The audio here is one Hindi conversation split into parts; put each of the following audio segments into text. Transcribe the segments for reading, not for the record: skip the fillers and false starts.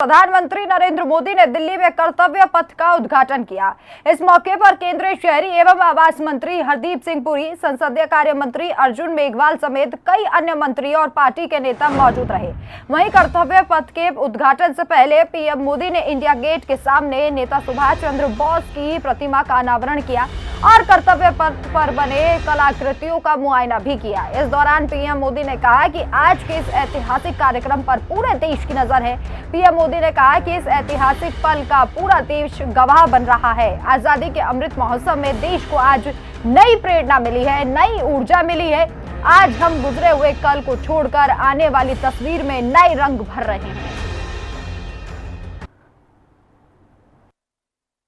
प्रधानमंत्री नरेंद्र मोदी ने दिल्ली में कर्तव्य पथ का उद्घाटन किया। इस मौके पर केंद्रीय शहरी एवं आवास मंत्री हरदीप सिंह पुरी, संसदीय कार्य मंत्री अर्जुन मेघवाल समेत कई अन्य मंत्री और पार्टी के नेता मौजूद रहे। वहीं कर्तव्य पथ के उद्घाटन से पहले पीएम मोदी ने इंडिया गेट के सामने नेता सुभाष चंद्र बोस की प्रतिमा का अनावरण किया और कर्तव्य पथ पर बने कलाकृतियों का मुआयना भी किया। इस दौरान पीएम मोदी ने कहा कि आज के इस ऐतिहासिक कार्यक्रम पर पूरे देश की नजर है। पीएम मोदी ने कहा कि इस ऐतिहासिक पल का पूरा देश गवाह बन रहा है। आजादी के अमृत महोत्सव में देश को आज नई प्रेरणा मिली है, नई ऊर्जा मिली है। आज हम गुजरे हुए कल को छोड़कर आने वाली तस्वीर में नए रंग भर रहे हैं।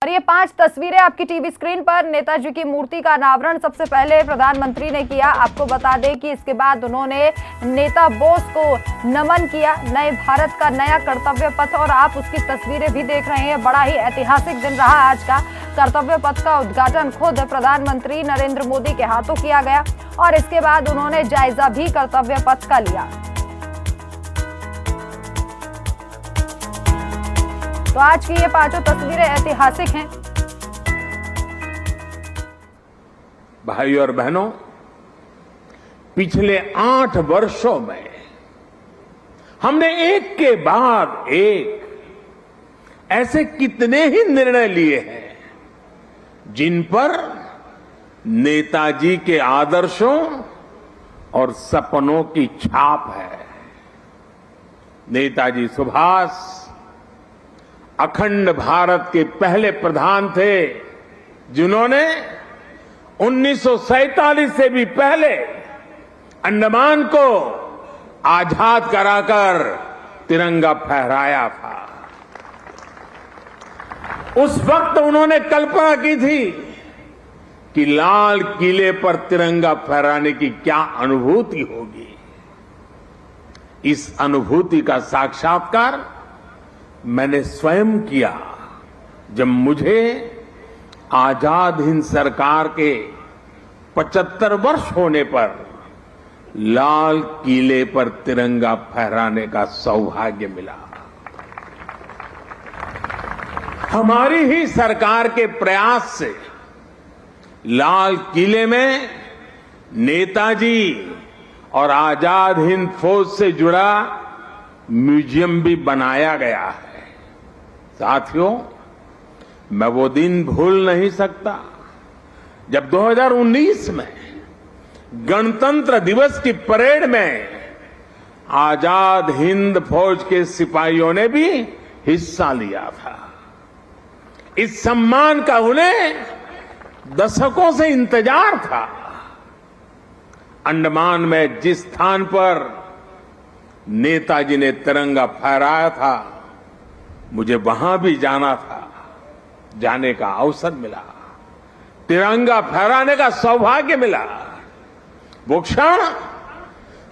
और ये 5 तस्वीरें आपकी टीवी स्क्रीन पर। नेताजी की मूर्ति का अनावरण सबसे पहले प्रधानमंत्री ने किया। आपको बता दें कि इसके बाद उन्होंने नेता बोस को नमन किया। नए भारत का नया कर्तव्य पथ, और आप उसकी तस्वीरें भी देख रहे हैं। बड़ा ही ऐतिहासिक दिन रहा आज का। कर्तव्य पथ का उद्घाटन खुद प्रधानमंत्री नरेंद्र मोदी के हाथों किया गया और इसके बाद उन्होंने जायजा भी कर्तव्य पथ का लिया। तो आज की ये 5 तस्वीरें ऐतिहासिक हैं। भाई और बहनों, पिछले 8 वर्षों में हमने एक के बाद एक ऐसे कितने ही निर्णय लिए हैं जिन पर नेताजी के आदर्शों और सपनों की छाप है। नेताजी सुभाष अखंड भारत के पहले प्रधान थे जिन्होंने 1947 से भी पहले अंडमान को आजाद कराकर तिरंगा फहराया था। उस वक्त उन्होंने कल्पना की थी कि लाल किले पर तिरंगा फहराने की क्या अनुभूति होगी। इस अनुभूति का साक्षात्कार मैंने स्वयं किया जब मुझे आजाद हिंद सरकार के 75 वर्ष होने पर लाल किले पर तिरंगा फहराने का सौभाग्य मिला। हमारी ही सरकार के प्रयास से लाल किले में नेताजी और आजाद हिंद फौज से जुड़ा म्यूजियम भी बनाया गया है। साथियों, मैं वो दिन भूल नहीं सकता जब 2019 में गणतंत्र दिवस की परेड में आजाद हिंद फौज के सिपाहियों ने भी हिस्सा लिया था। इस सम्मान का उन्हें दशकों से इंतजार था। अंडमान में जिस स्थान पर नेताजी ने तिरंगा फहराया था, मुझे वहां भी जाना था। जाने का अवसर मिला, तिरंगा फहराने का सौभाग्य मिला। वो क्षण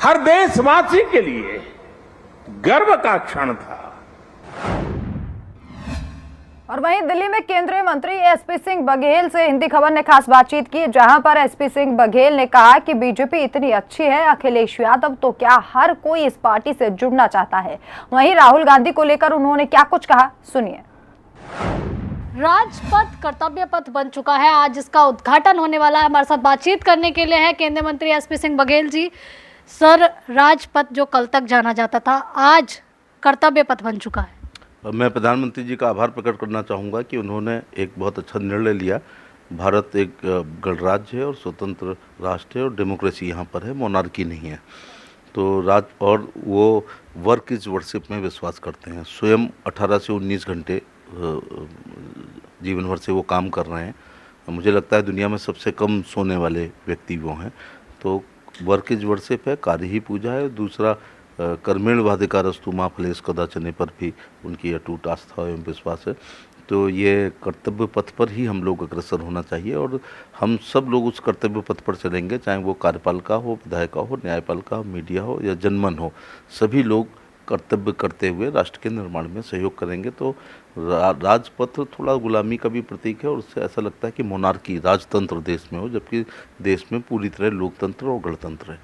हर देशवासी के लिए गर्व का क्षण था। और वहीं दिल्ली में केंद्रीय मंत्री एसपी सिंह बघेल से हिंदी खबर ने खास बातचीत की, जहां पर एसपी सिंह बघेल ने कहा कि बीजेपी इतनी अच्छी है, अखिलेश यादव तो क्या हर कोई इस पार्टी से जुड़ना चाहता है। वहीं राहुल गांधी को लेकर उन्होंने क्या कुछ कहा, सुनिए। राजपथ कर्तव्य पथ बन चुका है, आज इसका उद्घाटन होने वाला है। हमारे साथ बातचीत करने के लिए है केंद्रीय मंत्री एसपी सिंह बघेल जी। सर, राजपथ जो कल तक जाना जाता था, आज कर्तव्य पथ बन चुका है। मैं प्रधानमंत्री जी का आभार प्रकट करना चाहूँगा कि उन्होंने एक बहुत अच्छा निर्णय लिया। भारत एक गणराज्य है और स्वतंत्र राष्ट्र है और डेमोक्रेसी यहाँ पर है, मोनार्की नहीं है। तो और वो वर्क इज वर्शिप में विश्वास करते हैं। स्वयं 18 से 19 घंटे जीवन भर से वो काम कर रहे हैं। मुझे लगता है दुनिया में सबसे कम सोने वाले व्यक्ति वो हैं। तो वर्क इज वर्शिप है, कार्य ही पूजा है। दूसरा, कर्मेण वाधिकारस्तु मां फलेषु कदाचन पर भी उनकी अटूट आस्था एवं विश्वास है। तो ये कर्तव्य पथ पर ही हम लोग अग्रसर होना चाहिए और हम सब लोग उस कर्तव्य पथ पर चलेंगे, चाहे वो कार्यपालिका हो, विधायिका हो, न्यायपालिका हो, मीडिया हो या जनमन हो। सभी लोग कर्तव्य करते हुए राष्ट्र के निर्माण में सहयोग करेंगे। तो राजपथ थोड़ा गुलामी का भी प्रतीक है और उससे ऐसा लगता है कि मोनार्की, राजतंत्र देश में हो, जबकि देश में पूरी तरह लोकतंत्र और गणतंत्र है।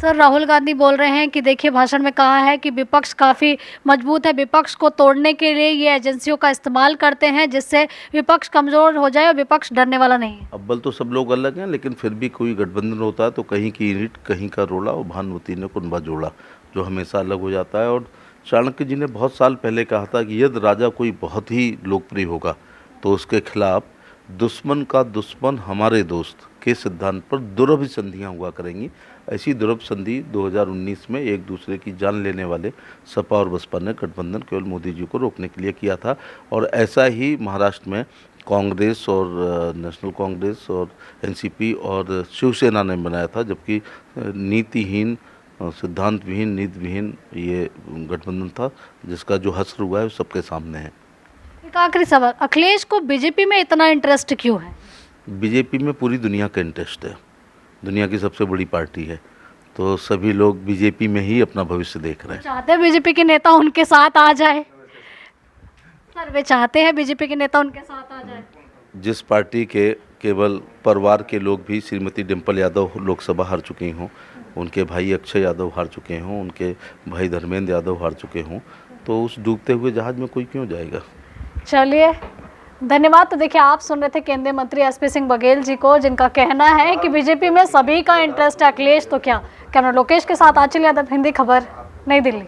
सर राहुल गांधी बोल रहे हैं कि देखिए भाषण में कहा है कि विपक्ष काफ़ी मजबूत है, विपक्ष को तोड़ने के लिए ये एजेंसियों का इस्तेमाल करते हैं जिससे विपक्ष कमज़ोर हो जाए और विपक्ष डरने वाला नहीं है। अव्वल तो सब लोग अलग हैं, लेकिन फिर भी कोई गठबंधन होता है तो कहीं की ईंट कहीं का रोला और भानुमति ने कुनबा जोड़ा, जो हमेशा अलग हो जाता है। और चाणक्य जी ने बहुत साल पहले कहा था कि यदि राजा कोई बहुत ही लोकप्रिय होगा तो उसके खिलाफ दुश्मन का दुश्मन हमारे दोस्त के सिद्धांत पर दुरभ संधियाँ हुआ करेंगी। ऐसी दुरभ संधि 2019 में एक दूसरे की जान लेने वाले सपा और बसपा ने गठबंधन केवल मोदी जी को रोकने के लिए किया था। और ऐसा ही महाराष्ट्र में कांग्रेस और नेशनल कांग्रेस और एनसीपी और शिवसेना ने बनाया था, जबकि नीतिहीन, सिद्धांत विहीन, नीति विहीन ये गठबंधन था, जिसका जो हश्र हुआ है वो सबके सामने है। एक आखिरी सवाल, अखिलेश को बीजेपी में इतना इंटरेस्ट क्यों है? बीजेपी में पूरी दुनिया का इंटरेस्ट है, दुनिया की सबसे बड़ी पार्टी है, तो सभी लोग बीजेपी में ही अपना भविष्य देख रहे हैं। चाहते हैं बीजेपी के नेता उनके साथ आ जाए? सर वे चाहते हैं बीजेपी के नेता उनके साथ आ जाए? जिस पार्टी के केवल परिवार के लोग भी, श्रीमती डिम्पल यादव लोकसभा हार चुकी हों, उनके भाई अक्षय यादव हार चुके हों, उनके भाई धर्मेंद्र यादव हार चुके हों, तो उस डूबते हुए जहाज में कोई क्यों जाएगा। चलिए धन्यवाद। तो देखिए आप सुन रहे थे केंद्रीय मंत्री एसपी सिंह बघेल जी को, जिनका कहना है कि बीजेपी में सभी का इंटरेस्ट है। अखिलेश तो क्या। कैमरा लोकेश के साथ आंचल यादव, हिंदी खबर, नई दिल्ली।